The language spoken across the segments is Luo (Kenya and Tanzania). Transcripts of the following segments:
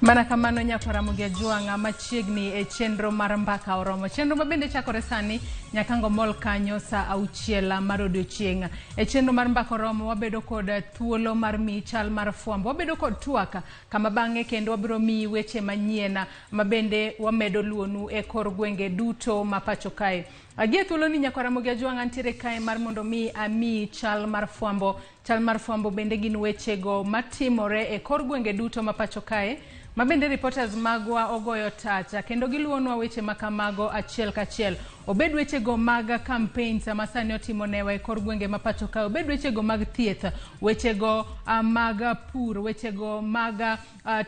Mana kamano nyako Ramogi Tv machiegni e chenro mar mbaka oromo. Chenro mabende chakore sani nyakango mol kanyo sa auchiela mar odiochieng'. E chenro mar mbaka oromo wabedo kod thuolo mar michal mar fwambo. Wabedo kod tuaka kama bang'e kendo wabiro mi weche manyiena mabende wamedo luonu e kor gwenge duto mapacho kae. Agie thuolo ni nyako Ramogi Tv antiere kae mar mondo mi ami chal mar fwambo. Chal mar fwambo bende gin wechego matimore e kor gwenge duto mapacho kae. Mabende reporters magwa ogoyo tacha kendo giluonwa weche makamago achiel kachiel. Obed wechego mag campaigns masani otimonewa e kor gwenge mapacho kae. Obed wechego mag thieth, wechego mag pur, wechego mag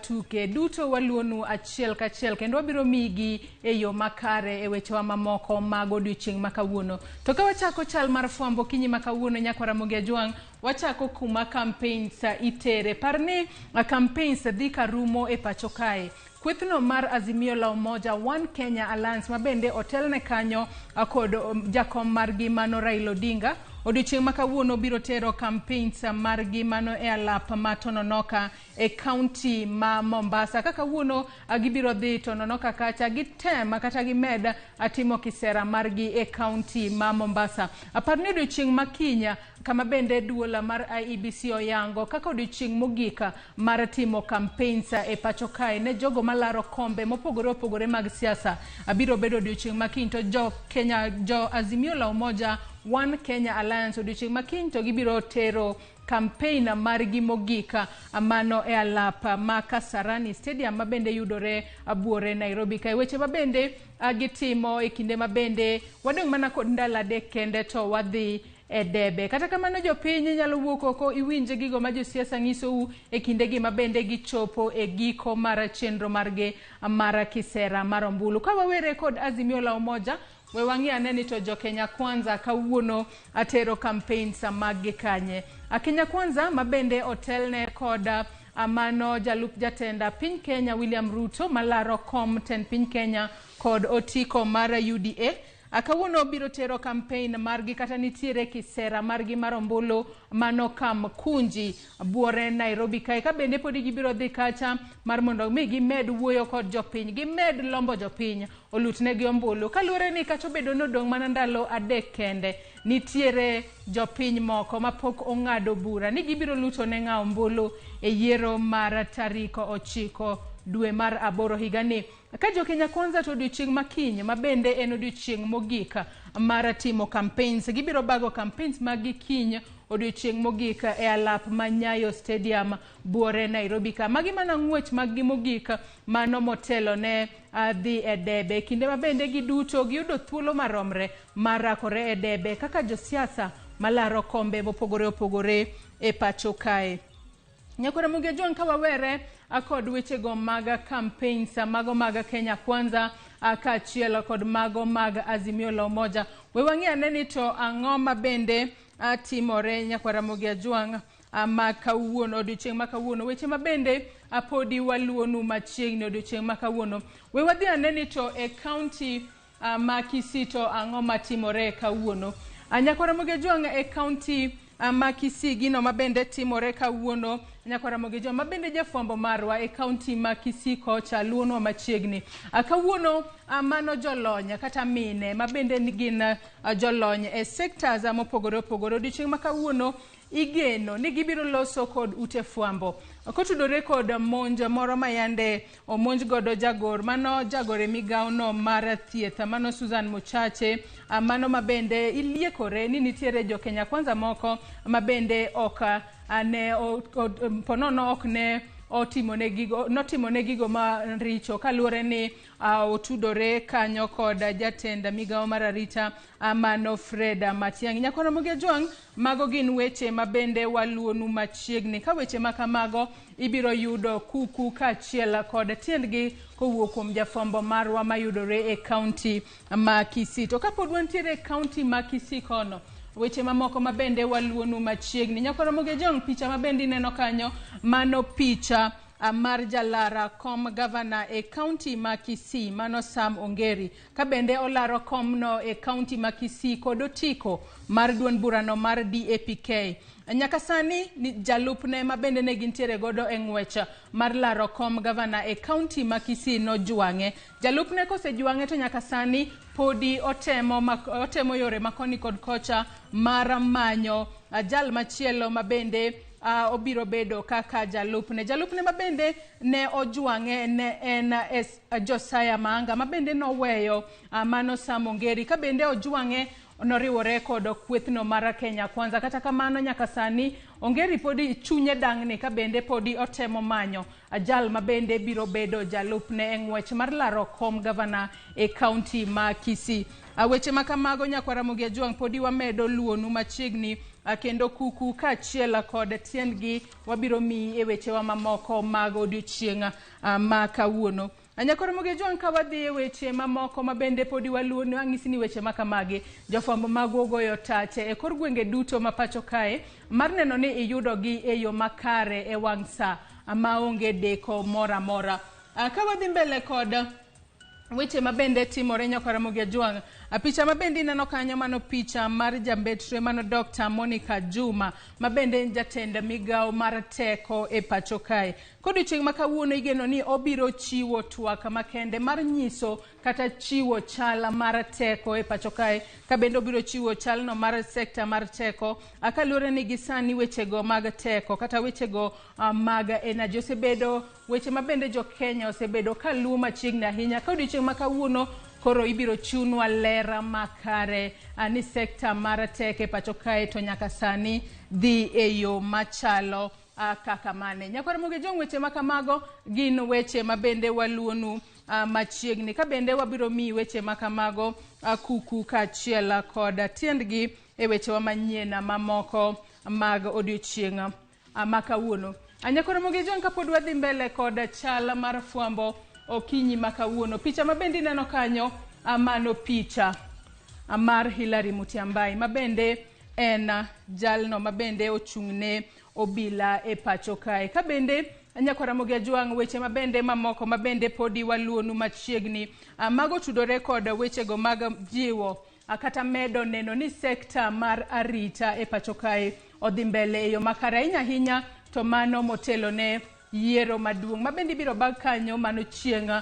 tuke duto waluonu achiel kachiel kendo wabiro migi e yo makare e wechewa mamoko mag odiochieng' makawuono. To ka wachako chal mar fwambo kinyi makawuono nyako Ramogi Tv wachako kuma campaigns itere. Parni campaigns dhi karumo e pacho kae. Kwethno mar Azimio la Umoja One Kenya Alliance mabende otelne kanyo kod jakom margi mano Raila Odinga. Odiochieng' makawuono biro tero campaigns margi mano e alap ma Tononoka e county ma Mombasa. Kaka wuono gibiro dhi Tononoka kacha gitem kata gimed atimo kisera margi e county ma Mombasa. Aparni odiochieng' makinya kama bende duola mar IEBC oyango kaka odiochieng' mogika mar timo campaigns e pacho kae ne jogo malaro kombe mopogore opogore mag siasa. Abiro bedo odiochieng' makiny to jo Azimio la Umoja One Kenya Alliance odiochieng' makiny to gibiro tero campaign margi mogika mano e alap ma Kasarani Stadium mabende yudore abuore Nairobi kae. Weche mabende gitimo e kinde mabende wadong' mana kod ndalo adek kende to wadhi e debe. Kata kamano jopiny nyalo wuok oko iwinje gigo ma josiasa ng'isou e kindegi mabende gichopo e giko mar chenro margi mar kisera mar ombulu. Ka wawere kod Azimio la Umoja we wangi aneni to jo Kenya Kwanza kawuono atero campaigns mag kanye. Kenya Kwanza mabende otelne kod amano jalup jatenda piny Kenya William Ruto malaro kom ten piny Kenya kod otiko mar UDA. Akawuono biro tero campaign margi kata nitiere kisera margi mar ombulu mano kam kunji buore Nairobi kae. Ka bende podi gibiro dhi kacha mar mondo mi gimed wuoyo kod jopiny, gimed lombo jopiny olutnegi ombulu. Kaluwore ni kacho bedo nodong' mana ndalo adek kende, nitiere jopiny moko mapok ong'ado bura ni gibiro luto ne ng'a ombulu e yiero mar tarik 9 dwe mar 8 higani. Ka jo Kenya Kwanza to odiochieng' makiny mabende en odiochieng' mogika mar timo campaigns. Gibiro bago campaigns magi kiny odiochieng' mogika e alap ma Nyayo Stadium buore Nairobi ka. Magi mana ng'wech magi mogika mano motelo ne dhi e debe. Kinde mabende giduto giyudo thuolo maromre marakore e debe kaka josiasa malaro kombe mopogore opogore e pacho kae. Nyako Ramogi Tv ka wawere kod wechego mag campaigns mago mag Kenya Kwanza kaachiel kod mago mag Azimio la Umoja. We wangi aneni to ang'o mabende timore nyako Ramogi Tv makawuono odiochieng' makawuono. Weche mabende podi waluonu machiegni odiochieng' makawuono. We wadhi aneni to e county ma Kisii to ang'o matimore kawuono. Nyako Ramogi Tv e county ma Kisii gino mabende timore kawuono. Nyako Ramogi Tv mabende jafwambo marwa e county ma Kisii kocha luonwa machiegni. Kawuono mano jolony kata mine mabende gin jolony e sectors mopogore opogore. Odiochieng' makawuono igeno ni gibiro loso kod ute fwambo kotudore kod monj moro mayande omonj godo jagor mano jagore migao no mar thieth mano Susan Muchache. Mano mabende iliekore ni nitiere jo Kenya Kwanza moko mabende ok ne ponono ok ne notimone gigo ma richo kaluwore ni otudore kanyo kod jatenda migao mar arita mano Fred Matiang'i. Nyako Ramogi Tv mago gin weche mabende waluonu machiegni. Ka weche makamago ibiro yudo kuku kaachiel kod tiendgi kowuok kuom jafwambo marwa mayudore e county ma Kisii. To kapod wantiere e county ma Kisii kono weche mamoko mabende waluonu machiegni. Nyako Ramogi Tv picha mabende neno kanyo mano picha mar jalara kom governor e county ma Kisii mano Sam Ongeri kabende olaro komno e county ma Kisii kod otiko mar duond burano mar DAPK. Nyaka sani ni jalupne mabende ne gintiere godo e ng'wech mar laro kom governor e county ma Kisii no juang'e. Jalupne kose juang'e to nyaka sani podi otemo yore makoni kod kocha mar manyo jal machielo mabende obiro bedo kaka jalupne mabende ne ojuang'e ne en Josiah Manga mabende noweyo mano Sam Ongeri kabende ojuang'e noriwore kod kwethno mar Kenya Kwanza. Kata kamano nyaka sani Ongeri podi chunye dang'ni kabende podi otemo manyo ajal mabende biro bedo jalupne e ng'wech mar laro kom governor e county ma Kisii. Weche makamago nyakwa Ramogi Ajuang podi wamedo luonu machiegni kendo kuku kaachiel kod tiendgi wabiro mi e wechewa mamoko mag odiochieng' ma kawuono. Nyakwa Ramogi Ajuang ka wadhi e weche mamoko mabende podi waluonu ang'isi ni weche makamagi jofwambo mag goyo tache e kor gwenge duto ma pacho kae mar neno ni iyudogi e yo makare e wang' sa maonge deko mora mora. Ka wadhi mbele kod weche mabende timore nyakwa Ramogi Ajuang, picha mabende ineno kanyo mano picha mar jambetre mano Dr. Monica Juma mabende jatend migao mar teko e pacho kae. Kodiochieng' ma kawuono igeno ni obiro chiwo twak makende mar nyiso kata chiwo chal mar teko e pacho kae kabende obiro chiwo chalno mar sekta mar teko akaluore ni gisani wechego mag teko kata wechego mag energy osebedo weche mabende jo Kenya osebedo kaluwo machiegni ahinya. Kodiochieng' ma kawuono koro ibiro chunwa lera makare ni sekta mar teko e pacho kae to nyaka sani dhi e yo machalo kaka mane. Nyakwa Ramogi Ajuang weche makamago gin weche mabende waluonu machiegni kabende wabiro mi weche makamago kuku kaachiel kod tiendgi e wechewa manyien mamoko mag odiochieng' ma kawuono. Nyakwa Ramogi Ajuang kapod wadhi mbele kod chal mar fwambo okinyi ma kawuono. Picha mabende ineno kanyo mano picha mar Hilary Mutyambai mabende en jalno mabende ochung'ne obila e pacho kae. Kabende Nyakwa Ramogi Ajuang weche mabende mamoko mabende podi waluonu machiegni mago tudore kod wechego mag jiwo kata medo neno ni sekta mar arita e pacho kae odhi mbele e yo makare ahinya to mano motelo ne yiero maduong' mabende biro bag kanyo mano chieng'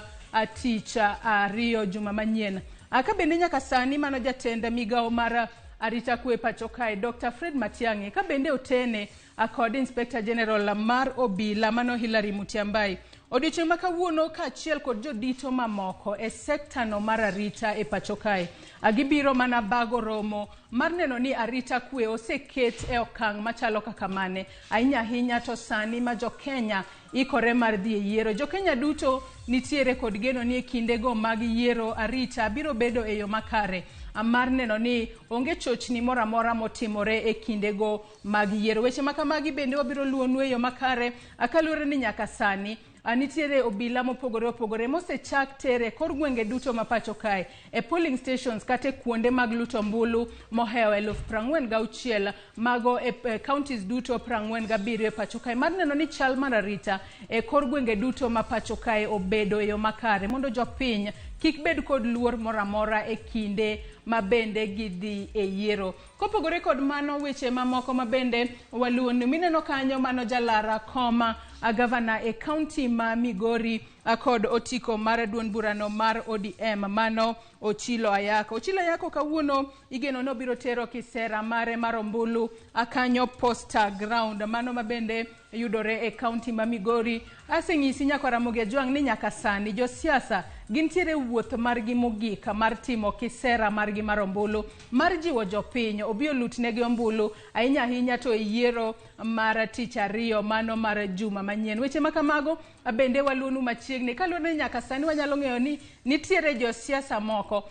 tich ariyo juma manyien. Kabende nyaka sani mano jatend migao mar arita kwe pacho kae Dr. Fred Matiang'i kabende otene kod Inspector General mar obila mano Hilary Mutyambai. Odiochieng' ma kawuono kaachiel kod jodito mamoko e sekta no mar arita e pacho kae gibiro mana bago romo mar neno ni arita kwe oseket e okang' machalo kaka mane ahinya to sani ma jo Kenya ikore mar dhi e yiero. Jo Kenya duto nitiere kod geno ni e kindego mag yiero arita biro bedo e yo makare mar neno ni onge chochni mora mora motimore e kindego mag yiero. Weche makamagi bende wabiro luonu e yo makare akaluore ni nyaka sani nitiere obila mopogore mosechak tere kor gwenge duto ma pacho kae e polling stations kata kuonde mag luto mbulu mohewo 46,000 mago e counties duto 47 e pacho kae mar neno ni chal mar arita e kor gwenge duto ma pacho kae obedo e yo makare mondo jopiny kik bed kod luor mora mora e kinde mabende gidhi e yiero. Kopogore kod mano weche mamoko mabende waluonu mineno kanyo mano jalara koma governor e county ma Migori kod otiko mar duond burano mar ODM mano Ochilo Ayako kawuono igeno no biro tero kisera mare mar ombulu akanyo poster ground mano mabende yudore e county ma Migori. Aseng'isi Nyakwa Ramogi Ajuang ni nyaka sani jo siasa gintiere wuoth margi mogik mar timo kisera margi mar ombulu mar jiwo jopiny obio lutnegi ombulu ahinya to yiero mar tich ariyo mano mar juma manyien. Weche makamago bende waluonu machiegni kaluore ni nyaka sani wanyalo ng'eyo ni nitiere jo siasa moko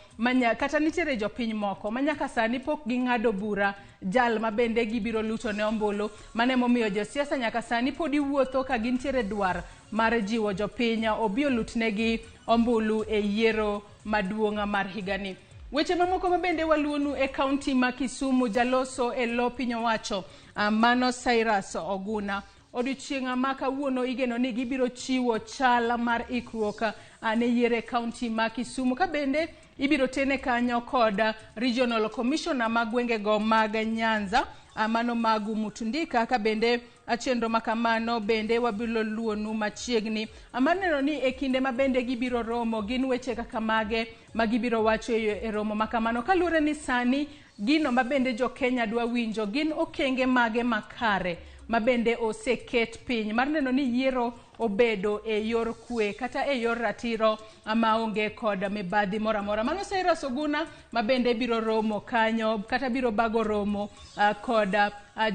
kata nitiere jopiny moko manyaka sani pok ging'ado bura jal mabende gibiro luto ne ombulu mane momiyo jo siasa nyaka sani podi wuotho ka gintiere dwar mar jiwo jopiny obio lutnegi ombulu e yiero maduong' mar higani. Weche mamoko mabende waluonu e county ma Kisumu jaloso e lo piny owacho mano Cyrus Oguna odiochieng' ma kawuono igeno ni gibiro chiwo chal mar ikruok ne yiere county ma Kisumu, ka bende ibiro tene kanyo kod regional commissioner mag gwengego mag Nyanza mano Magu Mutundika, ka bende chenro makamano bende wabilo luonu machiegni amaneno ni e kinde ma bende gibiro romo gin weche kaka mage magibiro wacho e romo makamano, kalure ni sani gino ma bende jo Kenya dwa winjo gin okenge mage makare ma bende oseket piny mar neno ni yiero obedo e yor kwe kata e yor ratiro maonge kod mibadhi mora mora. Mano Saira Soguna ma bende biro romo kanyo kata biro bago romo kod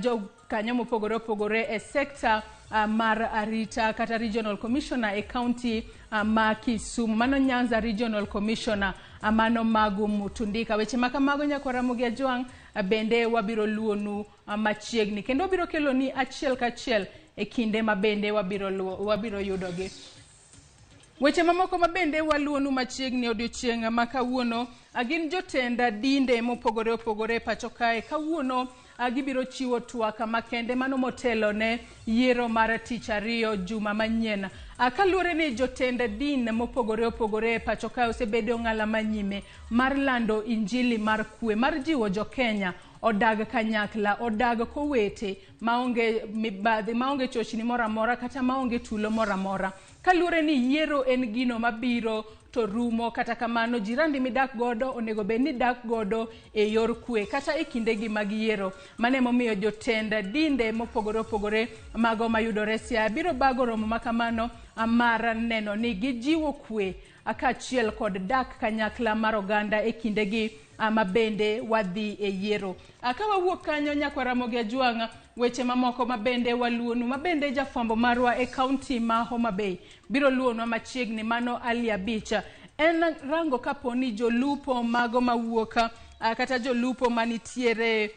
jo kanyo mopogore opogore e sekta mar arita kata regional commissioner e county ma Kisumu, mano Nyanza regional commissioner mano Magu Mutundika. Weche makamago nyakora Mogi Ajwang' bende wabiro luonu machiegni kendo wabiro kelo ni achiel kachiel e kinde ma bende wabiro yudogi. Weche mamoko ma bende waluonu machiegni odiochieng' ma kawuono gin jotenda dinde mopogore opogore pacho kae. Kawuono gibiro chiwo twak makende mano motelo ne yiero mar tich ariyo juma manyien. Kalure ni jotenda din mopogore opogore pacho kae osebedo ng'ala manyime mar lando injili mar kwe, mar jiwo jo Kenya odag kanyakla, odag kowete maonge mibadhi, maonge chochni mora mora kata maonge tulo mora mora. Kalure ni yiero en gino mabiro to rumo, kata kamano jirandi midak godo onego bed ni dak godo e yor kwe kata e kindegi mag yiero. Mane momiyo jotenda dinde mopogore opogore mago mayudore Siaya biro bago romo makamano mar neno ni gijiwo kwe kaachiel kod dak kanyakla mar oganda e kindegi ma bende wadhi e yiero. Akawa wuok kanyo nyakwara Mogi Ajwang', weche mamoko ma bende waluonu ma bende jafwambo marwa e county ma Homa Bay biro luonu machiegni mano Ali Abich. En rango kaponi jolupo mago mawuok kata jolupo manitiere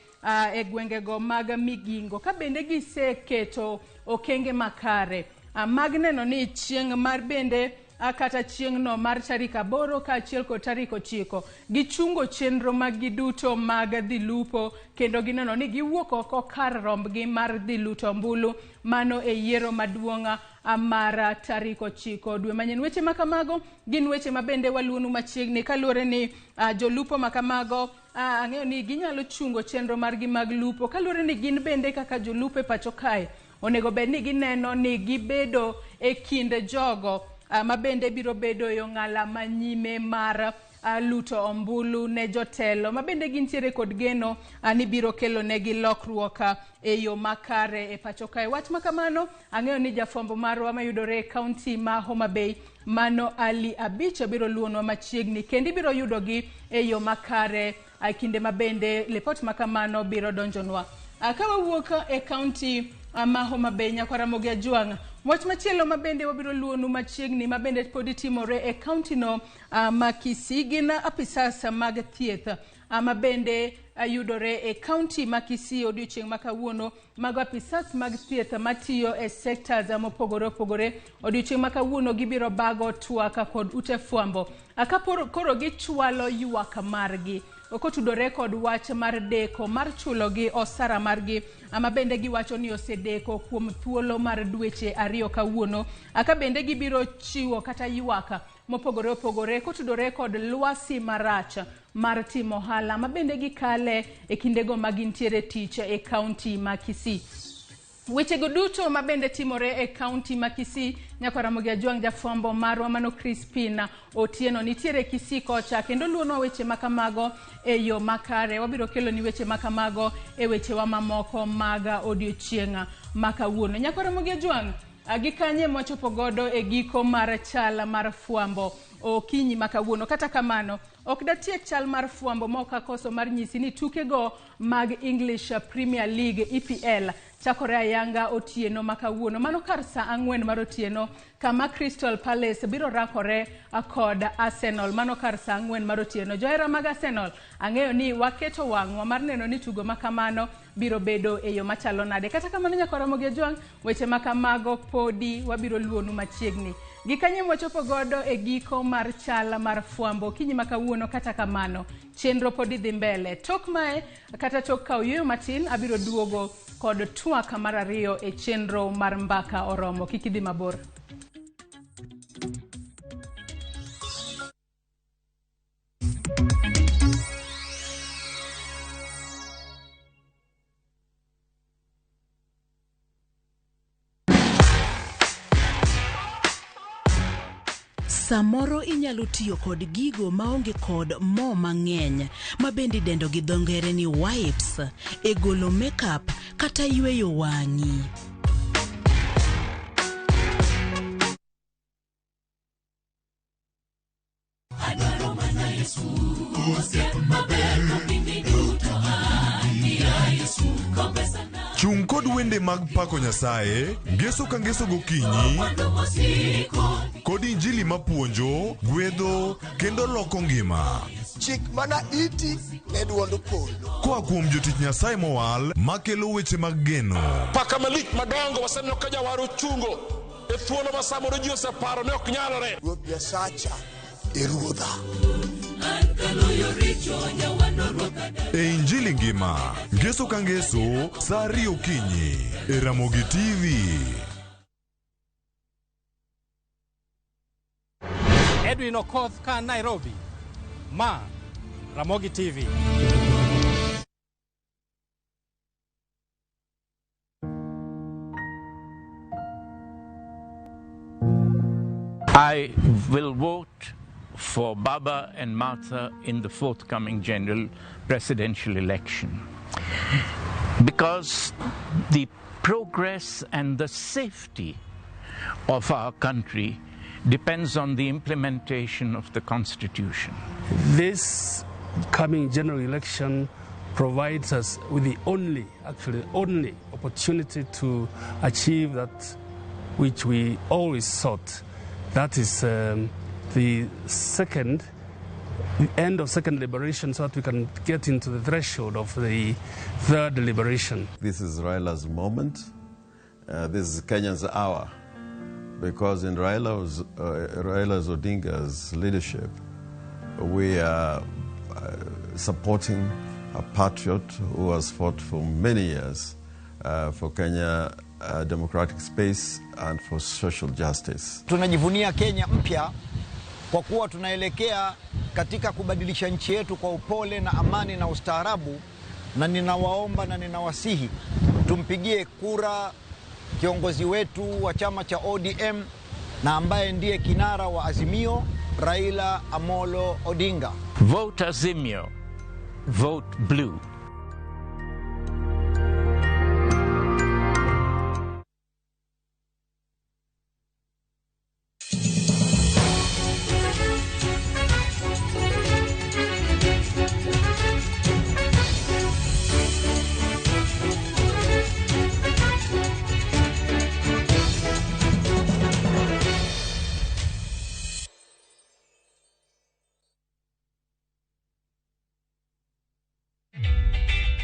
e gwengego mag Migingo ka bende giseketo okenge makare mag neno ni chieng' mar bende kata chieng' no mar tarik 8 kaachiel kod tarik 9 gichungo chenro mag giduto mag dhi lupo kendo gineno ni giwuok oko kar rombgi mar dhi luto ombulu mano e yiero maduong' mar tarik 9 dwe manyien. Weche makamago gin weche ma bende waluonu machiegni kalure ni jolupo makamago ang'eyo ni ginyalo chungo chenro margi mag lupo kalure ni gin bende kaka jolupo pacho kae onego bed ni gineno ni gibedo e kind jogo ma bende biro bedo yo ng'ala manyime mar luto ombulu ne jotelo ma bende gintiere kod geno ni biro kelo negi lokruok e yo makare e pacho kae. Wach makamano ang'eyo ni jafwambo marwa mayudore e county ma Homa Bay mano Ali Abich biro luonwa machiegni kendo biro yudogi e yo makare kinde ma bende report makamano biro donjonwa. Kawa wuok e county ma Homa Bay nyakwara Mogi Ajwang', wach machielo ma bende wabiro luonu machiegni ma bende podi timore e county no ma Kisii gin apisas mag thieth ma bende yudore e county ma Kisii odiochieng' ma kawuono. Mago apisas mag thieth matiyo e sectors mopogore opogore odiochieng' ma kawuono gibiro bago twak kod ute fwambo koro gichwalo ywak margi okotudore kod wach mar deko mar chulo gi osara margi ama bende giwacho ni osedeko kuom thuolo mar dweche 2 kawuono. Aka bende gibiro chiwo kata ywaka mopogore opogore kotudore kod lwasi marach mar timo hala ma bende gikale e kindego magintiere tich e county ma Kisii. Weche goduto ma bende timore e county ma Kisii nyakwara Mogi Ajwang' jafwambo marwa mano Crispina Otieno nitiere Kisii kocha kendo luono weche makamago e yo makare. Wabiro kelo ni weche makamago e weche wa mamoko maga odiochieng' makawuono. Nyakwara Mogi Ajwang' gikanye mwachopo godo e giko mar chal mar fwambo okinyi makawuono. Kata kamano ok datiek chal mar fwambo moka koso mar nyisi ni tukego mag English Premier League EPL chakore ayanga otieno makawuono mano kar saa 4 mar otieno kama Crystal Palace biro rakore kod Arsenal mano kar saa 4 mar otieno. Johera mag Arsenal ang'eyo ni waketo wang'wa mar neno ni tugo makamano biro bedo e yo machalo nade. Kata kamano nyakwara Mogi Ajwang' weche makamago podi wabiro luonu machiegni. Gikanye mwachopo godo e giko mar chala mar fwambo kinyi makawuono. Kata kamano chenro podi dhi mbele tok mae kata tok ka oyuyo matin abiro duogo kod twak mar ariyo e chenro mar mbaka oromo. Kik idhi mabor. Samoro inyalo tiyo kod gigo maonge kod mo mang'eny ma bende dendo gi dho ngere ni wipes e golo makeup kata yweyo wang'i. Chung kod wende mag pako Nyasaye, ngeso ka ngeso gokinyi, kod injili mapuonjo, gwedho, kendo loko ngima. Chik mana iti ne duond polo. Koa kuom jotich Nyasaye mowal, makelo weche mag geno. Paka malik madongo waseneno ka jawaro chungo. E thuolo ma samoro ji oseparo ne ok nyalore. Ruoth Nyasacha e ruodha. E injili ngima, ngeso ka ngeso, saa 2 okinyi, e Ramogi TV. Edwin Okoth ka Nairobi, ma Ramogi TV. I will vote for Baba and Martha in the forthcoming general presidential election because the progress and the safety of our country depends on the implementation of the Constitution. This coming general election provides us with the only opportunity to achieve that which we always sought. That is the end of second liberation, so that we can get into the threshold of the third liberation. This is Raila's moment. This is Kenya's hour. Because in Raila Odinga's leadership, we are supporting a patriot who has fought for many years for Kenya democratic space and for social justice. Tunajivunia Kenya mpya kwa kuwa tunaelekea katika kubadilisha nchi yetu kwa upole na amani na ustaarabu, na ninawaomba na ninawasihi tumpigie kura kiongozi wetu wa chama cha ODM na ambaye ndiye kinara wa Azimio, Raila Amolo Odinga. Vote Azimio, vote blue.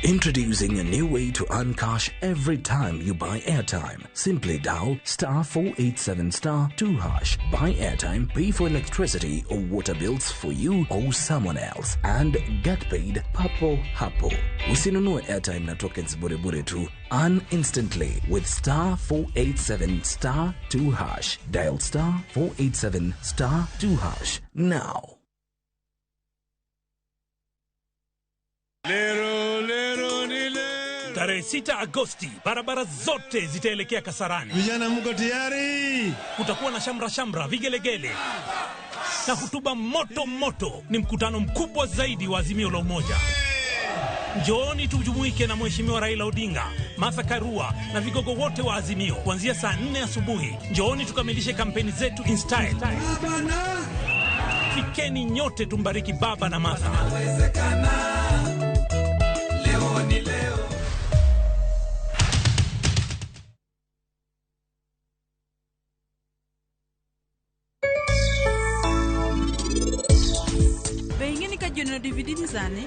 Introducing a new way to earn cash every time you buy airtime. Simply dial *487*2#. Buy airtime, pay for electricity or water bills for you or someone else, and get paid papo hapo. Usinunue airtime na tokens bure bure tu. Earn instantly with *487*2#. Dial *487*2#. Now. Tarehe 6 Agosti, barabara zote zitaelekea Kasarani. Vijana mko tayari? Kutakuwa na shamra vigelegele na hutuba moto. Ni mkutano mkubwa zaidi wa Azimio la Umoja. Njooni tujumuike na Mheshimiwa Raila Odinga, Martha Karua na vigogo wote wa Azimio kuanzia saa 4 asubuhi. Njooni tukamilishe kampeni zetu in style. Fikeni nyote tumbariki Baba na Martha. Leo ni leo. Jono DVD ni sani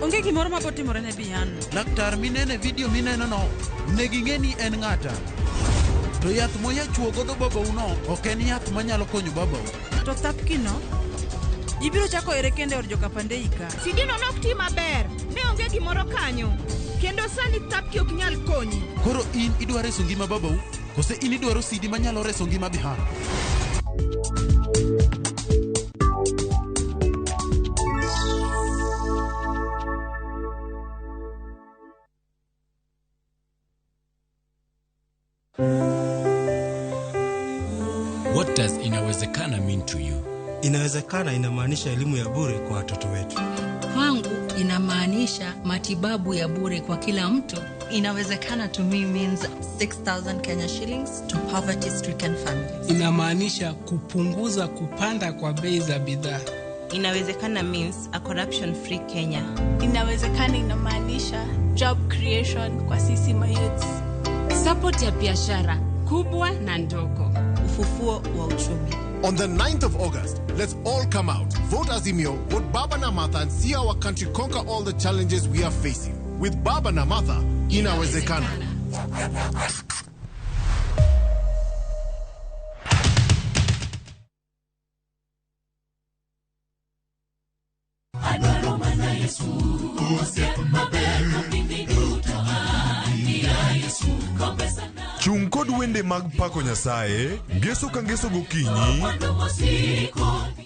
onge gimoro mabotimore ne biyano. Laktar minene video mineno no negingeni en ng'ata. To yath moya chuo godo baba uno ok en yath manyalo konyo baba. To thapkino ibiro chako ere kende or joka Pandeika. Sidino nok ti maber. Ne onge gimoro kanyo. kendo sani tapki ok nyal konyi. Koro in idwa reso ngima babau, kose in idwaro sidi manyalo reso ngima Bihar? What does inawezekana mean to you? Inawezekana inamaanisha elimu ya bure kwa watoto wetu. Kwangu inamaanisha matibabu ya bure kwa kila mtu. Inawezekana to me means 6,000 Kenya shillings to poverty-stricken families. Inamaanisha kupunguza kupanda kwa bei za bidhaa. Inawezekana means a corruption-free Kenya. Inawezekana inamaanisha job creation kwa sisi mayouths. Support ya biashara kubwa na ndogo. Ufufuo wa uchumi. On the 9th of August, let's all come out, vote Azimio, vote Baba Namatha, and see our country conquer all the challenges we are facing. With Baba Namatha, inawezekana. Chung kod wende mag pako Nyasaye, ngeso ka ngeso gokinyi,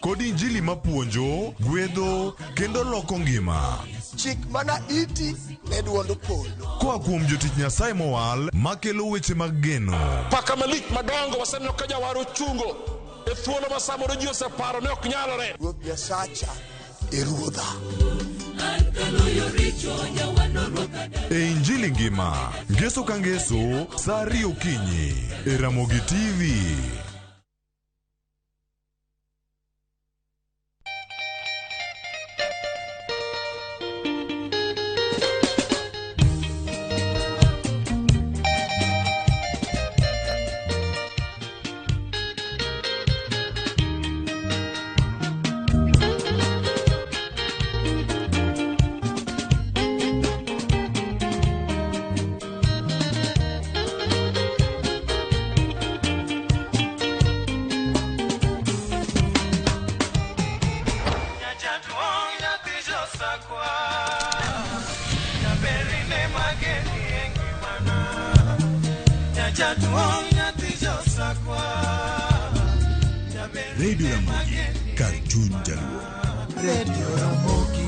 kod injili mapuonjo, gwedho, kendo loko ngima. Chik mana iti ne duond polo. Koa kuom jotich Nyasaye mowal, makelo weche mag geno. Paka malich madongo waseneno ka jawar ochungo e thuolo ma samoro ji oseparo ne ok nyalore. Ruoth Nyasacha e ruodha. E injili ngima, ngeso ka ngeso, saa 2 okinyi, e Ramogi TV. Radio Ramogi, Cartoon Jaluo. Radio Ramogi.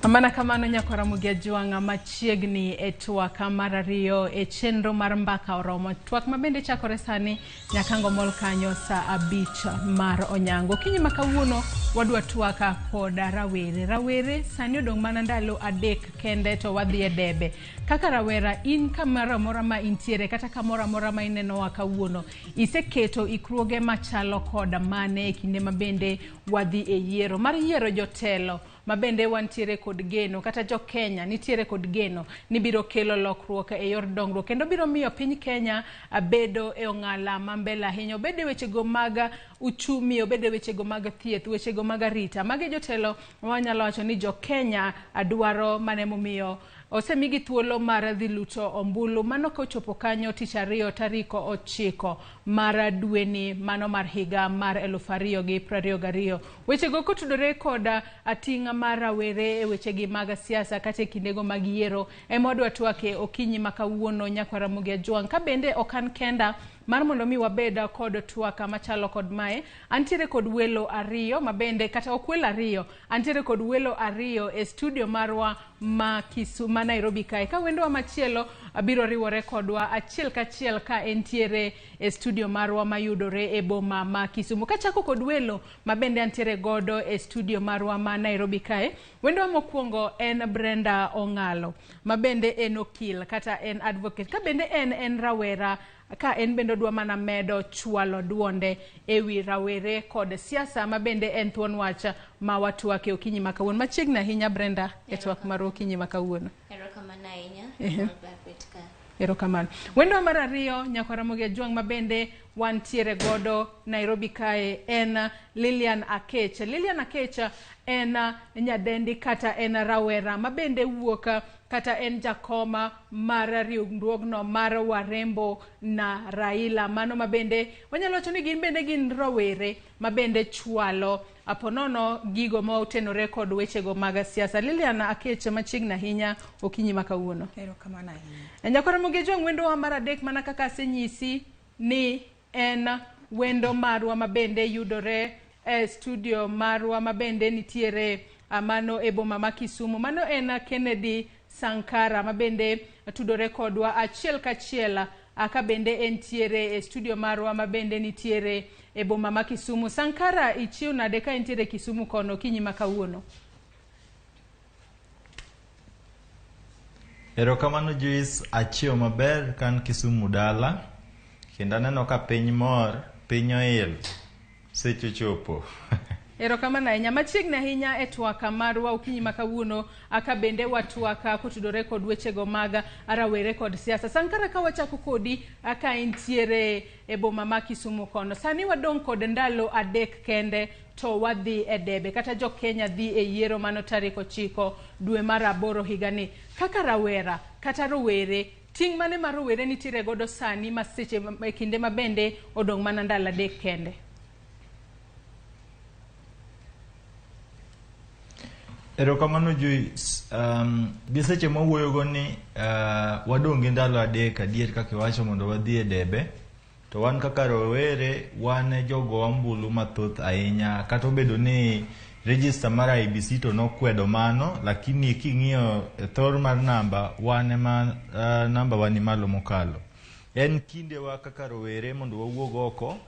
Mana kamano nyako Ramogi Ajuanga machiegni e twak mar ariyo e chenro mar mbaka oromo. Twak mabende chakore sani nyakango mol kanyo saa 5 mar onyango. Kinyi makawuono wadwa twaka koda rawere. Rawere sani odong' mana ndalo 3 kende to wadhi e debe. Kaka rawera in kamoro mora ma intiere kata kamoro mora ma ineno wa kawuono iseketo ikruoge machalo koda mane e kinde mabende wadhi e yiero mar yiero jotelo mabende wantiere kod geno kata jo Kenya nitiere kod geno ni biro kelo lokruok e yor dongruok kendo biro miyo piny Kenya bedo e ong'ala mambele ahinya obede wechego mag uchumi obede wechego mag thieth wechego mag arita mage jotelo wanyalo wacho ni jo Kenya adwaro mane momiyo osemigi thuolo mar dhi luto ombulu mano kochopo kanyo tich ariyo tarik 9 mar dweni mano mar higa mar 2022 wechego kotudore koda atinga mar rawere e wechegi mag siasa kata kindego mag yiero emodwa twake okinyi makawuono nyako Ramogi Ajuanga ka bende okan kenda mar mondo mi wabeda kod twaka machalo kod mae antiere kod welo ariyo mabende kata okwelo ariyo antiere kod welo ariyo e studio marwa ma Kisumu Nairobi kae ka wendo machielo abiro riwore kodwa achiel kachiel ka entiere e studio marwa mayudore e boma ma Kisumu kachako kod welo mabende antiere godo e studio marwa ma Nairobi kae wendo mokwongo en Brenda Ongalo mabende en okil kata en advocate ka bende en rawera ka en bendo dwa mana medo chwalo duonde ewi rawere kod siasa mabende en thuon wacha ma watwake okinyi makawuono machiegni ahinya Brenda e twak mar okinyi makawuono. Erokamano ahinya. Erokamano. Wendo mar ariyo nyako Ramogi Ajuanga mabende wantiere godo Nairobi kae en Lilian Akecha. Lilian Akecha en nyadendi kata en rawera mabende wuok kata en jakoma mar riwruogno mar Warembo na Raila. Mano mabende wanyalo wacho ni gin bende gin rawere mabende chwalo aponono gigo ma otenore kod wechego mag siasa. Lilian Akecha machiegni ahinya okinyi makawuono. Erokamano ahinya. Nyakora Mugejo wendo wa mar adek mana kaka asenyisi ni en wendo marwa mabende yudore studio marwa mabende nitiere mano e boma ma Kisumu. Mano en Kennedy Sankara mabende tudore kodwa achiel kachiel aka bende entiere e studio marwa mabende nitiere e boma ma Kisumu. Sankara ichiu nade ka entiere Kisumu kono kinyi makawuono? Erokamano Joyce, achiel maber kan Kisumu dala kendo aneno ka piny mor, piny oil seche chopo. Erokamano ahinya. Machiegni ahinya e twaka marwa okinyi makawuono aka bende watwaka kotudore kod wechego mag rawere kod siasa. Sankara ka wachako kodi aka entiere e boma ma Kisumu kono. Sani wadong' kod ndalo adek kende to wadhi e debe kata jo Kenya dhi e yiero mano tarik 9 dwe mar 8 higani. Kaka rawera kata rowere ting' mane mar rowere nitiere godo sani maseche e kinde mabende odong' mana ndalo adek kende? Erokamano Joyce, giseche mawuoyogo ni wadong' gi ndalo adek adier kaka iwacho mondo wadhi e debe, to wan kaka rowere wan jogo ombulu mathoth ahinya, kata obedo ni register mar IBC to nokwedo mano, lakini king'iyo thor mar namba wan ema namba wani malo mokalo. En kindewa kaka rowere mondo wawuog oko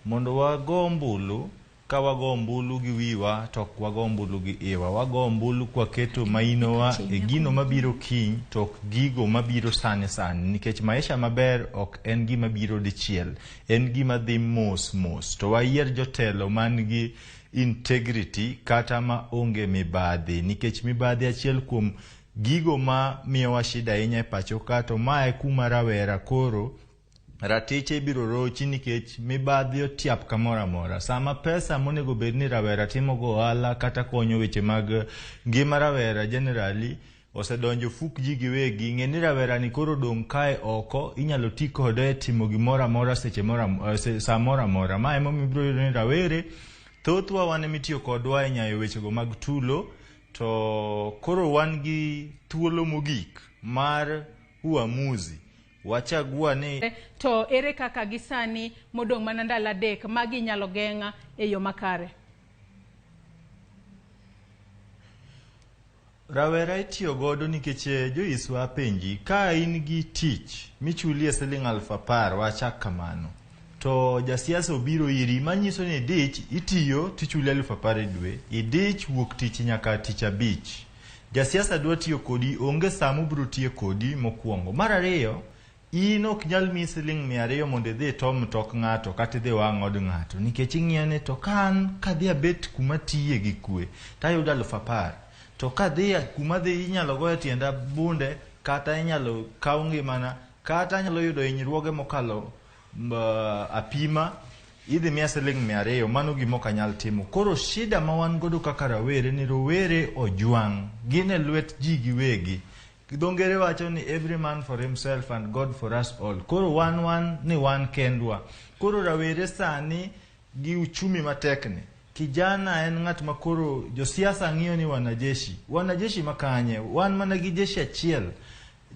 mondo wago ombulu. Ka wago ombulu gi wiwa to wago ombulu gi iwa. Wago ombulu kwa keto mainowa e gino mabiro kiny to ok gigo mabiro sani sani, nikech maisha maber ok en gima biro dichiel, en gima dhi mos mos. To wayier jotelo man gi integrity kata ma onge mibadhi, nikech mibadhi achiel kuom gigo ma miyowa shida ahinya e pacho ka, to mae kuma rawera koro ratiche biro rochi nikech mibadhi otiap kamora mora. Sama pesa monego bed ni rawera timo go ohala kata konyo weche mag ngima rawera generally osedonjo fuk ji giwegi, ng'e ni rawera ni koro dong' kae oko inyalo ti kode timo gimora mora seche mora sa mora mora. Ma emo mibiro yudo ni rawere thothwa wan emitiyo kodwa e nyayo wechego mag tulo, to koro wan gi thuolo mogik mar uamuzi. Wachagua ni to ere kaka gisani modong' mana ndalo adek magi nyalo geng'a e yo makare? Rawera itiyo godo nikech Joyce wapenji, ka in gi tich michulie Sh10,000 wachak kamano, to jasiasa obiro iri manyiso ni dich itiyo tichuli 10,000 e dwe, idich wuok tich nyaka tich 5. Jasiasa dwa tiyo kodi, onge samo biro tiyo kodi mokwongo. Mar ariyo, in ok nyal mi Sh200 mondo idhi tom tok ng'ato kata idhi wang' od ng'ato, nikech ing'iyo ni to kan kadhi abet kuma tiye gi kwe tayudo 10,000, to kadhi kuma dhi inyalo goyo tienda bunde kata inyalo kaw ngimana kata inyalo yudo hinyruoge mokalo apima, idhi miya Sh200. Mano gima ok anyal timo. Koro shida ma wan godo kaka rawere ni rowere ojwang', gin e lwet ji giwegi. Kidongere wacho ni every man for himself and God for us all. Koro wan ni wan kendwa. Koro rawere sani gi uchumi matekne, kijana en ng'at ma koro josiasa ng'iyo ni wanajeshi makanye, wan mana gi jeshi achiel,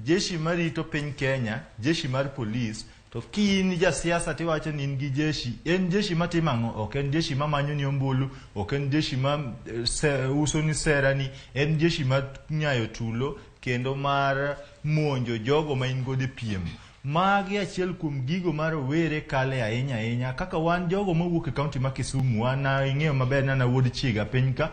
jeshi marito piny Kenya, jeshi mar polis. To kiin jasiasa tiwacho ni in gi jeshi, en jeshi matimang'o? Ok en jeshi mamanyo ni ombulu, ok en jeshi ma uso ni sera ni, en jeshi ma nyayo tulo kendo mar monjo jogo ma in godo e piem. Magi achiel kuom gigo mar rowere kale ahinya ahinya. Kaka wan jogo mawuok e kaunti ma Kisumu, wan ing'eyo maber na wuod chiga piny ka,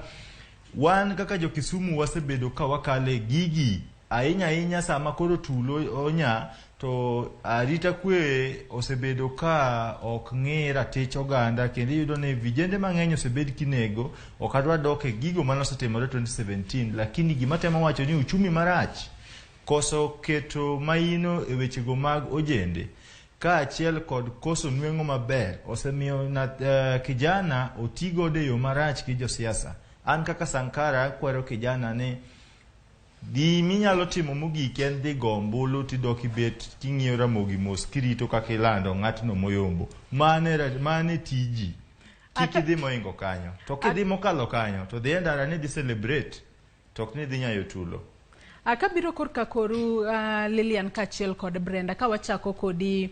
wan kaka jo Kisumu wasebedo ka wakale gigi ahinya ahinya. Sama koro tulo onya to arita kwe osebedo ka ok ng'e ratich oganda, kendo iyudo ni vijende mang'eny osebed kinego. Ok adwa dok e gigo mane osetimore 2017, lakini gima temo wacho ni uchumi marach, koso keto maino e wechego mag ojende, ka achiel kod koso nweng'o maber osemiyo kijana otigo de yo marach gi josiasa. An kaka Sankara kwero kijana ni giminyalo timo mogik en dhi gombulu tidok ibet king'iyo Ramogi mos kirito kaka ilando ng'atno moyombo. Mane tiji. Kik idhi moingo kanyo. To kidhi mokalo kanyo to dhi endara ni dhi celebrate. Tok ni dhi nyayo tulo. Akabiro korka koru Lilian kachiel kod Brenda ka wachako kodi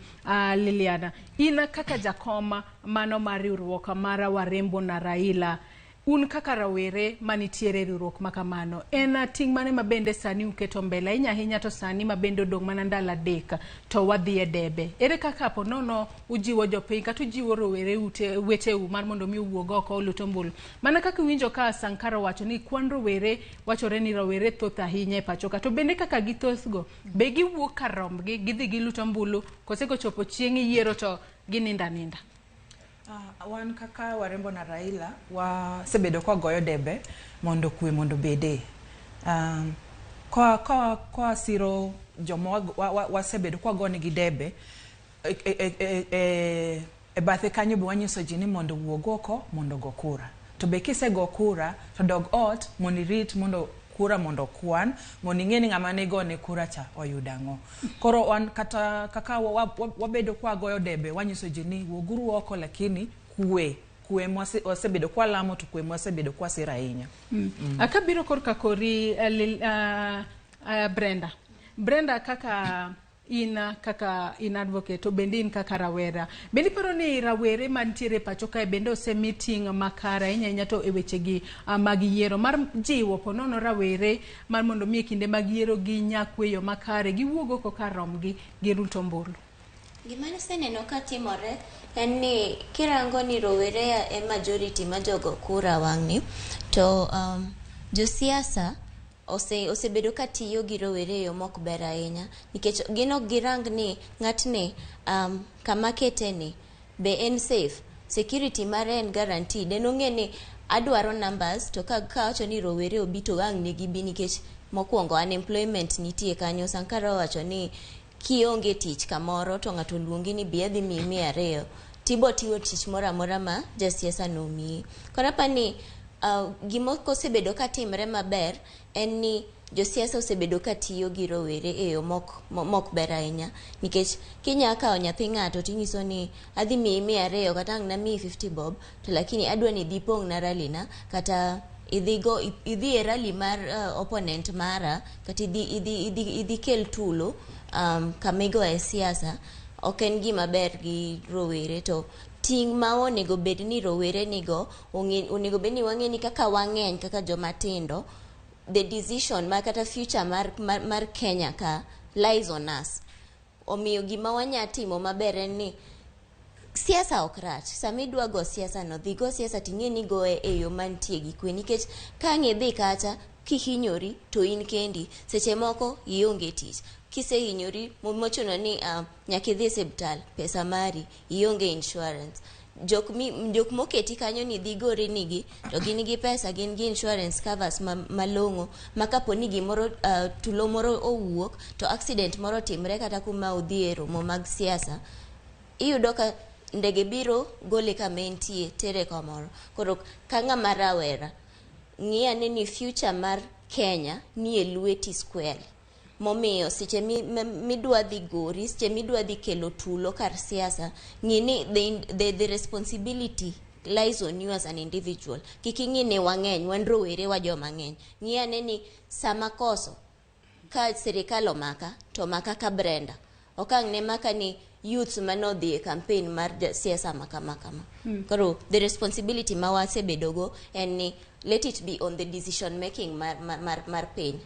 Liliana. Ina kaka jakoma mano mar riwruok mara Warembo na Raila. Un kaka rawere manitiere riwruok makamano. En ting mane mabende sani uketo mbele ahinya to sani mabende odong' mana ndalo adek to wadhi e debe. Ere kaka po nono ujiwo jopiny kata ujiwo rowere weteu mar mondo mi uwuog oko lutombulu. Mana kaka winjo ka Sankara wacho ni kwan rowere wachore ni rowere thoth ahinya e pachoka. To bende kaka githothgo be giwuok kar rombgi gidhi gi lutombulu kose kochopo chieng' yiero to gininda ninda. Wan kaka Warembo na Raila wasebedo kwa goyo debe mondo kwe mondo bede. Kwa siro jomo wasebedo kwa goni gi debe e bathe kanyo be wanyiso ji ni mondo wuog oko mondo go kura. To be kise go kura to dog ot mondo rit mondo kura mondo kwan mondo ing'eni ng'ama ne gone kura cha oyudango. Koro wan kata kaka wabedo kwa goyo debe wanyiso ji ni wuoguru oko lakini kwe wasebedo kwa lamo to kwe wasebedo kwa sira ahinya. Akabiro korka kori Brenda kaka in advocate to bende in kaka rawera. Bendi paro ni rawere mantiere pachoka e bende ose meeting makara inya to e wechegi mag yiero mar jiwo ponono rawere mar mondo mi kinde mag yiero gi nyakweyo makare giwuogo ko karomgi gi rutombulu. Gima seneno ka timore en ni kirango ni rowere e majority ma jogo kura wang'ni to josiasa osebedo ka tiyo gi rowere yo mok ber ahinya nikech gino girang ni ng'atni kama keteni be en safe, security mare en guaranteed. En ong'e ni adwaro numbers to ka wacho ni rowere obi to ang' nigi bi nikech mokwongo unemployment nitie kanyo. Sankara wacho ni kionge tich kamoro to ng'ato luongi ni bi adhi miyi 200 tibo tiwo tich moro amora ma jasiasa nomiyi. Koro apani gimo kosebedo ka timre maber en ni josiasa osebedo ka tiyo gi rowere e yo mok ber ahinya nikech kinya kawo nyathi ng'ato tinyiso ni adhi miyi 200 kata ang' namiyi 50 bob to lakini adwa ni dhi pong' na rally na kata idhi e rally mar opponent mara kata idhi kel tulo kamigo e siasa. Ok en gima ber gi rowere. To ting ma onego bed ni rowere nigo onego bed ni wang'e ni kaka wang'eny kaka joma tindo the decision mar kata future mar Kenya ka lies on us. Omiyo gima wanya timo maber en ni siasa ok rach. Sama idwa go siasa no dhi go siasa ting'e ni go e yo mantie gi kwe nikech ka ng'e dhi kacha kihinyori to in kendi seche moko ionge tich. Kisehinyori mochuno ni nyaka idhi hospital pesa mari ionge insurance. Jok moketi kanyo ni dhi gore nigi to gin gi pesa gin gi insurance covers malong'o ma kapo ni gimoro tulo moro owuok to accident moro timre kata kuma udhi e romo mag siasa iyudo ka ndege biro gole kama entie tere kamoro. Koro ka ng'ama rawera ng'iya ni future mar Kenya ni e lweti square. Momiyo seche midwa dhi gori, seche midwa dhi kelo tulo kar siasa, ng'ini the responsibility lies on you as an individual. Kiki ng'ine wang'eny, wan rowere wa joma ng'eny. Ng'iyane ni sama koso ka serikal omaka to maka ka Brenda. Okang' ne maka ni youth manodhi e campaign mar siasa makama. Koro the responsibility ma wasebedogo en ni let it be on the decision making mar piny.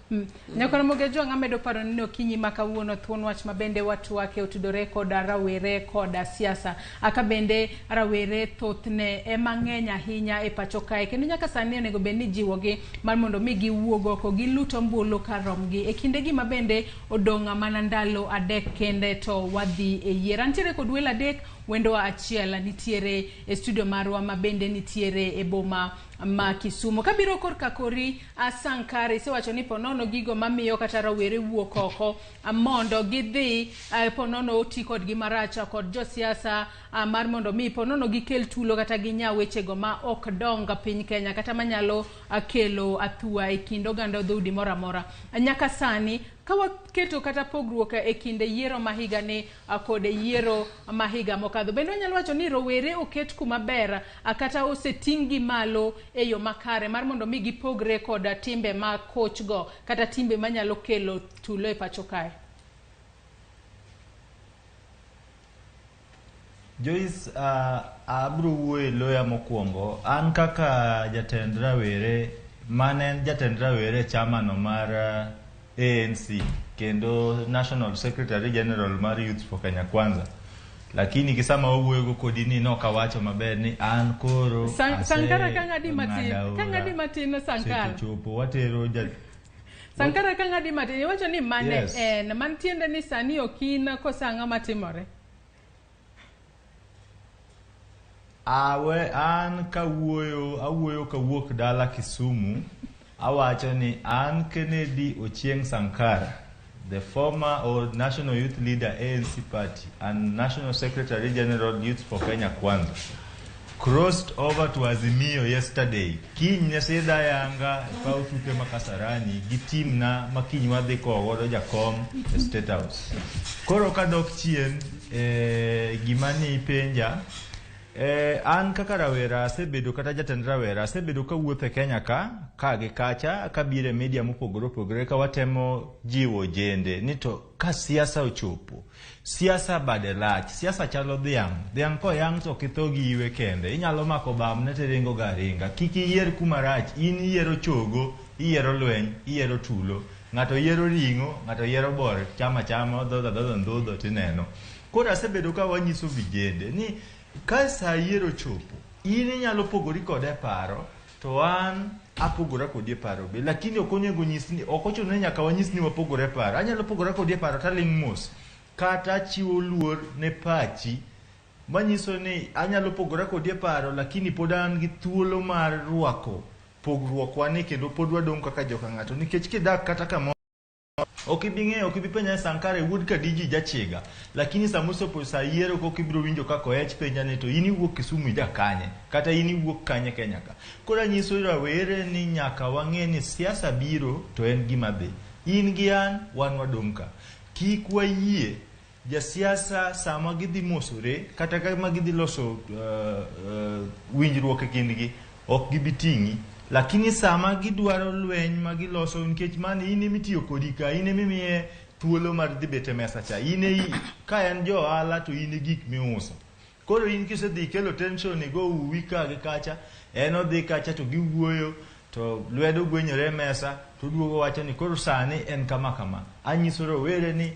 Nyakora mogejo ng'amedo paro ni okinyi makawuono thuon wach mabende watu wake otudore koda rawere koda siasa. Aka bende rawere thothne e mang'eny ahinya e pacho kae. Kendo nyaka sani onego bed ni jiwogi mar mondo mi giwuog oko giluto mbulu karomgi. E kindegi mabende odong'a mana ndalo adek kende to wadhi e yiero. Antiere kod welo adek, wendo achiel nitiere e studio marwa ma bende nitiere e boma ma Kisumu. Kabiro korka kori Sankara isewacho ni ponono gigo mamiyo kata rawere wuok oko mondo gidhi ponono oti kod gimaracha kod josiasa mar mondo mi ponono gikel tulo kata ginya wechego ma ok donga piny Kenya kata manyalo kelo athua e kind oganda dhoudi moro amora. Nyaka sani kawaketo kata pogruok e kinde yiero mahiga ni kod yiero mahiga mokadho, bende wanyalo wacho ni rowere oket kuma ber kata oseting'gi malo e yo makare mar mondo mi gipogre kod timbe ma kochgo kata timbe manyalo kelo tulo e pacho kae. Joyce, abro wuoye loya mokwongo. An kaka jatend rawere, manen jatend rawere chamano mar ANC kendo National Secretary General mar Youth for Kenya Kwanza. Lakini kisama wuoyo kodi ni nokawacho maber ni an koro Sankara kang'adi matin Sankara. Chopo watero Sankara kang'adi matin iwacho ni mane en man tiende ni sani okina kosanga matimore. An awuoyo kawuok dala Kisumu, awacho ni an Kennedy Ochieng Sankara, the former or National Youth Leader ANC Party and National Secretary General Youth for Kenya Kwanza, crossed over to Azimio yesterday. Kiny nesida yanga pau tuke makasarani gi team na makiny wadhi kogodo jakom e State House. Koro kadok chien gimani penja, an kaka rawera asebedo kata jatend rawera asebedo ka wuotho e Kenya ka gi kacha kabire media mopogore ka watemo jiwo jende ni to ka siasa ochopo, siasa bade lach, siasa chalo dhiang' ko yang' to kitho gi iwe kende, inyalo mako bam ne teringo garinga, kiki yier kumarach, in yiero chogo, yiero lweny, yiero tulo, ng'ato yiero ringo, ng'ato yiero bor, chama dhodho tineno. Koro asebedo ka wanyiso vijende ni ka sa yiero chopo, in inyalo pogori kode paro, to an apogora kodi paro be, lakini okonego nyisni, okochuno nyaka wanyisni wapogore paro. Anyalo pogora kodi paro taling' mos kata chiwo luor ne pachi, manyiso ni anyalo pogora kodi paro lakini pod an gi thuolo mar rwako pogruok wani kendo pod wadong' kaka joka ng'ato, nikech kidak kata kama okibipenya Sankara wood ka diji jachiga, lakini samusopo sa yiero kokibiro winjo kako ech penya ne to ini wuok Kisumu ija kanye kata ini wuok kanye Kenya ka. Kora nyiso rawere ni nyaka wang'e ni siasa biro to en gima dhi, in gi an wan wadong' ka. Kik wayie jasiasa sama gidhi mosore kata kama gidhi loso winjruok e kindgi ok gibiting'i, lakini sama gidwaro lweny magiloso nikech mani ine mitiyo kodi ka, ine mimiye thuolo mar dhi bete mesa cha, ine ka en jo ohala to ine gik miuso. Koro in kisedhi kelo tension go uwi ka gi kacha, en odhi kacha to giwuoyo to lwedo gwenyore mesa to duogo wacho ni koro sani en kama. Anyiso rowere ni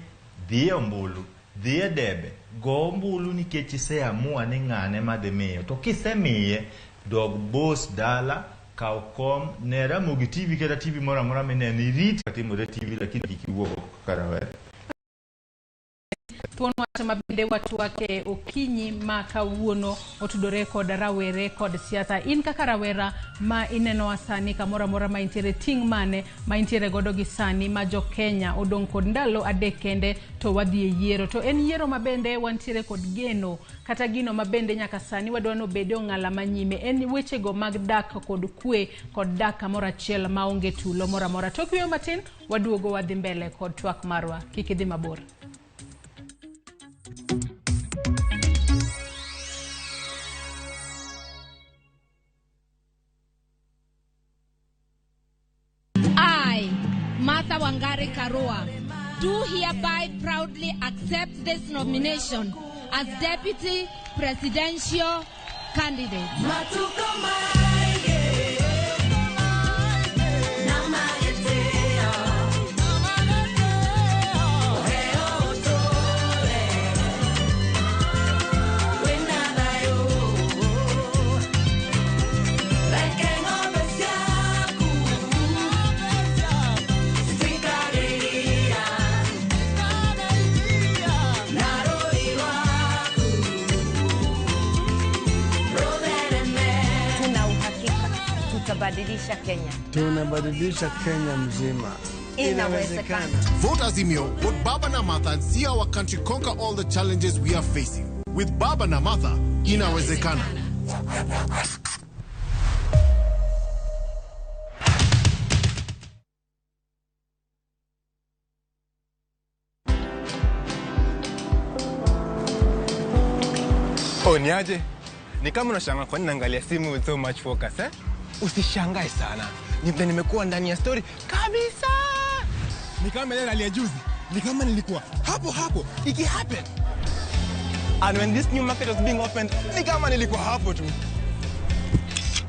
dhi e ombulu, dhi e debe, go ombulu nikech iseamua ni ng'ane madhi miyo, to kisemiye dog bos dala kao kom ne Ramogi TV kata TV mora mora mineni rit katimore TV lakini kikiwuok karawere. Thuon wacho mabende watu wake okinyi ma kawuono otudore kod rawere kod siasa. In kaka rawera ma ineno asani kamora mora ma intiere ting' mane ma intiere godo gi sani ma jo Kenya odong' kod ndalo adek kende to wadhi e yiero. To en yiero mabende wantiere kod geno kata gino mabende nyaka sani wadwano bede ong'ala manyime. En wechego mag dak kod kwe kod dak kamora achiel maonge tulo mora mora. Tok wiyo matin waduogo wadhi mbele kod twak marwa. Kik idhi mabor. Martha Wangari Karua, do hereby proudly accept this nomination as Deputy Presidential Candidate. Naro iwa tunabadilisha Kenya. Tunabadilisha Kenya mzima. Inawezekana. Vote Azimio, vote Baba na Martha and see our country conquer all the challenges we are facing. With Baba na Martha, inawezekana. Niaje? Ni kama unashangaa kwa nini naangalia simu with so much focus, eh? Usishangae sana. Nimekuwa ndani ya story kabisa. Ni kama ile alia juzi. Ni kama nilikuwa hapo. Iki happen. And when this new market was being opened, ni kama nilikuwa hapo tu.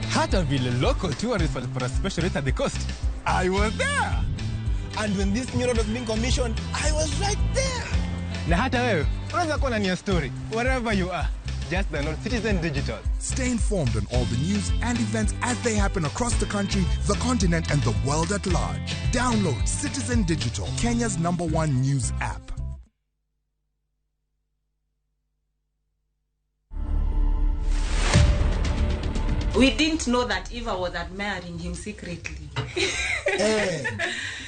Hata vile local tourists for a special rate at the coast, I was there. And when this new road was being commissioned, I was right there. Na hata wewe, unaweza kuwa ndani ya story wherever you are. Just download Citizen Digital. Stay informed on all the news and events as they happen across the country, the continent, and the world at large. Download Citizen Digital, Kenya's #1 news app. We didn't know that Eva was admiring him secretly.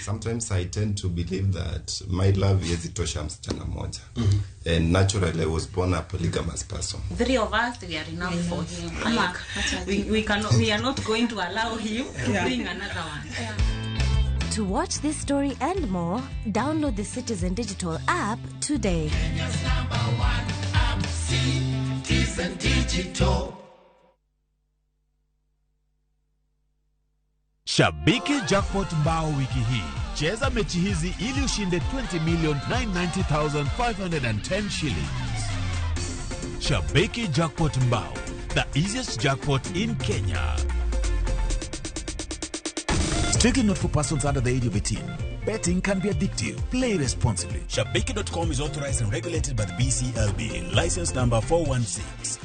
Sometimes I tend to believe that my love is itosha msichana moja. And naturally I was born a polygamous person. 3 of us, we are enough for him. We are not going to allow him to bring another one. To watch this story and more, download the Citizen Digital app today. Kenya's #1 app, Citizen Digital. Shabiki Jackpot Mbao wiki hii. Cheza mechi hizi ili ushinde 20,990,510 shillings. Shabiki Jackpot Mbao, the easiest jackpot in Kenya. Strictly not for persons under the age of 18. Betting can be addictive. Play responsibly. Shabiki.com is authorized and regulated by the BCLB. License number 416.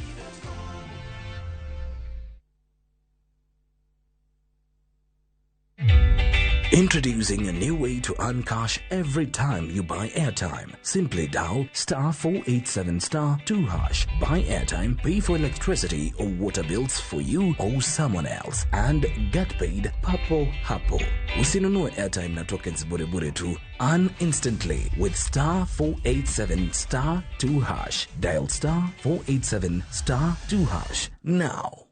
Introducing a new way to earn cash every time you buy airtime. Simply dial *487*2#. Buy airtime, pay for electricity or water bills for you or someone else, and get paid papo hapo. Usinunue airtime na tokens bure tu. Earn instantly with *487*2#. Dial *487*2# now.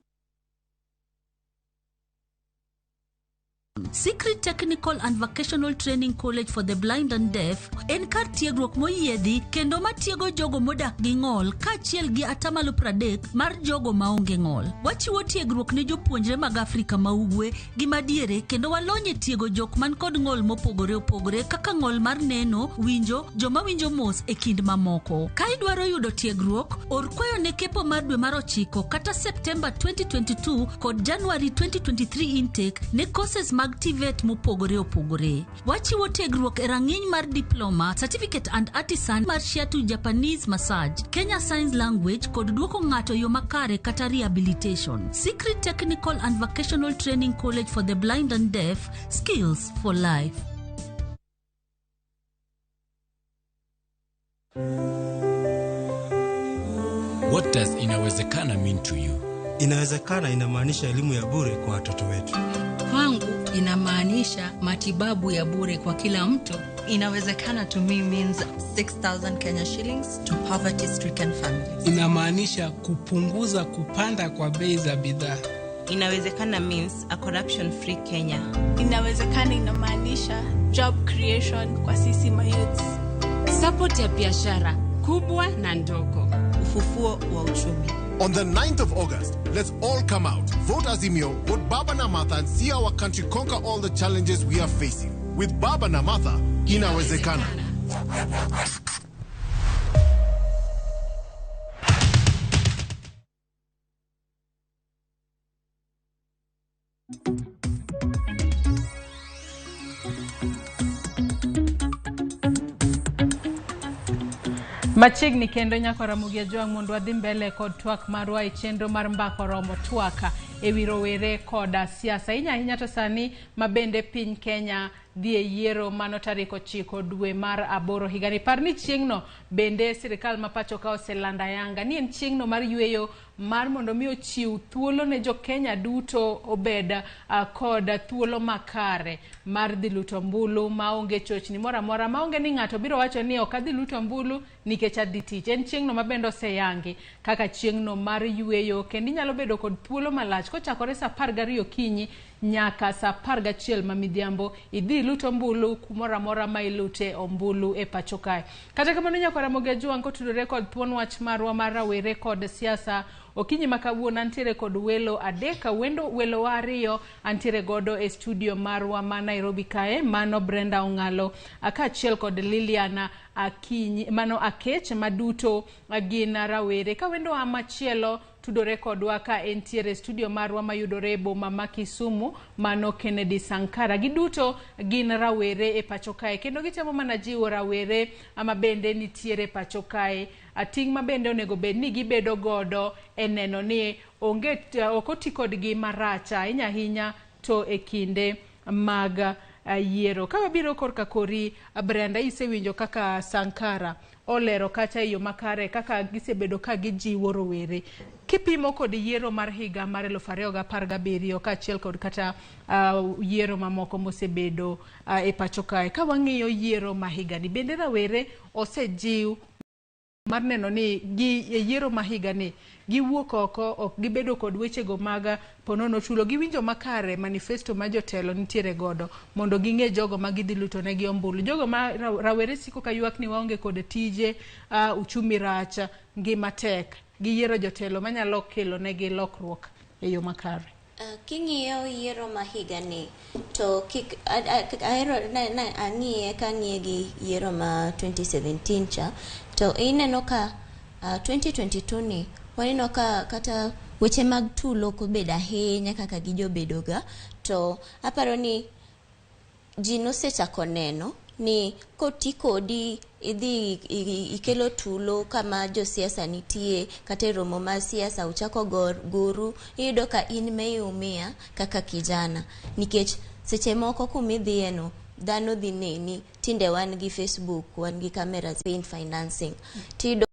Secret Technical and Vocational Training College for the Blind and Deaf en kar tiegruok moyiedhi kendo matiego jogo modak gi ng'ol kaachiel gi atamalo 30 mar jogo maonge ng'ol. Wachiwo tiegruok ne jopuonjre mag Afrika ma Ugwe gi madiere kendo walonye tiego jok man kod ng'ol mopogore opogore kaka ng'ol mar neno, winjo, joma winjo mos e kind mamoko. Ka idwaro yudo tiegruok, or kwayo ne kepo mar dwe mar 9 kata September 2022 kod January 2023 intake ne courses mag TVET mopogore opogore. Wachiwo tiegruok e rang'iny mar diploma, certificate and artisan mar Shiatu Japanese massage, Kenya Sign Language kod duoko ng'ato yo makare kata rehabilitation. Secret Technical and Vocational Training College for the Blind and Deaf, skills for life. What does inawezekana mean to you? Inawezekana inamaanisha elimu ya bure kwa watoto wetu. Kwangu inamaanisha matibabu ya bure kwa kila mtu. Inawezekana to me means 6,000 Kenya shillings to poverty-stricken families. Inamaanisha kupunguza kupanda kwa bei za bidhaa. Inawezekana means a corruption-free Kenya. Inawezekana inamaanisha job creation kwa sisi mayouths. Support ya biashara kubwa na ndogo. Ufufuo wa uchumi. On the 9th of August, let's all come out, vote Azimio, vote Baba na Martha and see our country conquer all the challenges we are facing. With Baba na Martha, inawezekana. Machiegni kendo nyako Ramogi mondo wadhi mbele kod twak marwa e chenro mar mbako romo twaka ewi rowere koda siasa. Inya to sani mabende piny Kenya dhi e yiero mano tarik 9 dwe mar 8 higani. Parni chieng'no bende sirikal ma pacho ka oselanda yanga ni en chieng'no mar yweyo mar mondo mi ochiw thuolo ne jo Kenya duto obed kod thuolo makare mar dhi luto mbulu maonge chochni moramora, maonge ni ng'ato biro wacho ni ok adhi luto mbulu nikech adhi tich. En chieng'no mabende oseyangi kaka chieng'no mar yweyo, kendo inyalo bedo kod thuolo malach kochakore sa 12 okinyi nyaka sa 11 mamidhiambo idhi luto mbulu kumoramora ma ilute ombulu e pacho kae. Kata kamano nyaka Ramogi Tv kotudore kod thuon wach marwa mar rawere kod siasa. Okinyi makawuono antiere kod welo adek, welo ariyo antiere godo e studio marwa ma Nairobi kae, mano Brenda Ongalo kaachiel kod Liliana Akinyi, mano Akech, maduto gin rawere. Ka wendo machielo tudore kodwa ka entiere studio marwa mayudore e boma ma Kisumu, mano Kennedy Sankara. Giduto gin rawere e pacho kae kendo gitemo mana jiwo rawere ama bende nitiere pacho kae. Ting' ma bende onego bed ni gibedo godo e neno ni okoti kodgi maracha hinya to e kinde mag yiero. Ka wabiro korka kori Brenda, isewinjo kaka Sankara olero kata yo makare kaka gisebedo ka gijiwo rowere kipimo kod yiero mar higa mar 2017 kaachiel kod kata yiero mamoko mosebedo e pacho kae. Ka wang'iyo yiero ma higani bende rawere osejiw mar neno ni yiero ma higani giwuok oko, ok gibedo kod wechego mag ponono chulo, giwinjo makare manifesto ma jotelo nitiere godo mondo ging'e jogo ma gidhi luto negi ombulu. Jogo ma rawere siko ka ywak ni waonge kod tije, uchumi rach, ngima tek, giyiero jotelo manyalo kelo negi lokruok e yo makare. King'iyo yiero ma higani to ahero ang'iye ka ang'iye gi yiero ma 2017 cha, to ineno ka 2022 ni waneno ka kata weche mag tulo kobedo ahinya kaka gijobedoga, to aparo ni ji nosechako neno ni koti kodi idhi ikelo tulo kama jo siasa nitie kata romo ma siasa uchako guru, iyudo ka in meumia kaka kijana, nikech seche moko kumidhieno dhano dhi neni, tinde wan gi Facebook, wan gi cameras, pin financing, tido